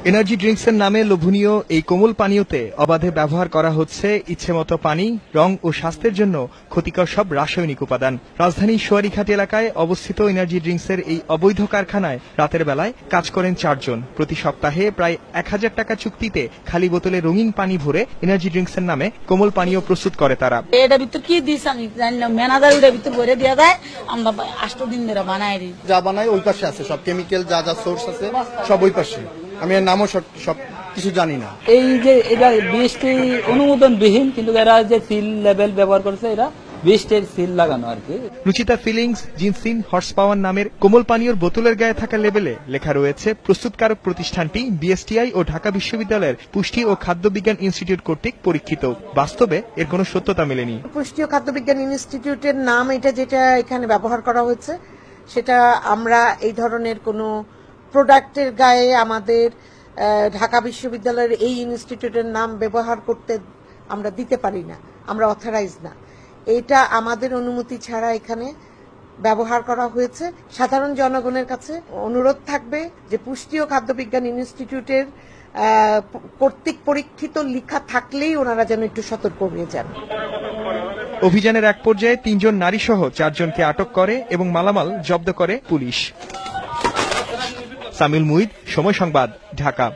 Energy ড্রিঙ্কসের নামে লোভনীয় এই কোমল পানীয়তে অবাধে ব্যবহার করা হচ্ছে ইচ্ছেমতো পানি, রং ও স্বাস্থ্যের জন্য ক্ষতিকর সব রাসায়নিক উপাদান। রাজধানীর সোয়ারীঘাট এলাকায় অবস্থিত এনার্জি ড্রিঙ্কসের এই অবৈধ কারখানায় রাতের বেলায় কাজ করেন 4 জন। প্রতি সপ্তাহে প্রায় 1000 টাকা চুক্তিতে খালি বোতলে রঙিন পানি ভরে এনার্জি ড্রিঙ্কসের নামে কোমল পানীয় প্রস্তুত করে তারা। এটার ভিতর কি দিস আমি জানলাম, ম্যানেজার এটার ভিতর ভরে দেওয়া যায়, আমরা 8 দিন ধরে বানাই দিই। যা বানাই ওই পাশে আছে, সব কেমিক্যাল যা যা সোর্স আছে সব ওই পাশে। আমি এর নামও সব কিছু জানি না। এই যে এটা বিএসটি অনুমোদন বিহীন, কিন্তু এরা যে সিল লেভেল ব্যবহার করছে, এরা বিএসটির সিল লাগানো আর কি। Ruchita feelings, ginseng, horse power নামের কোমল পানীয়র বোতলের গায়ে থাকা লেবেলে লেখা রয়েছে প্রস্তুতকারক প্রতিষ্ঠানটি বিএসটিআই ও ঢাকা বিশ্ববিদ্যালয়ের পুষ্টি ও খাদ্য বিজ্ঞান ইনস্টিটিউট কর্তৃক পরীক্ষিত। বাস্তবে এর কোনো সত্যতা মেলেনি। পুষ্টি ও খাদ্য বিজ্ঞান ইনস্টিটিউটের নাম এটা, যেটা এখানে ব্যবহার করা হয়েছে, সেটা আমরা এই ধরনের কোনো প্রোডাক্টের গায়ে আমাদের ঢাকা বিশ্ববিদ্যালয়ের এই ইনস্টিটিউটের নাম ব্যবহার করতে আমরা দিতে পারি না, আমরা অথরাইজ না। এটা আমাদের অনুমতি ছাড়া এখানে ব্যবহার করা হয়েছে। সাধারণ জনগণের কাছে অনুরোধ থাকবে যে পুষ্টি ও খাদ্য বিজ্ঞান ইনস্টিটিউটের কর্তৃক পরীক্ষিত লেখা থাকলেই ওনারা যেন একটু সতর্ক হয়ে যান। অভিযানের এক পর্যায়ে 3 জন নারী সহ 4 জনকে আটক করে এবং মালামাল জব্দ করে পুলিশ। সামিউল মুইদ, সময় সংবাদ, ঢাকা।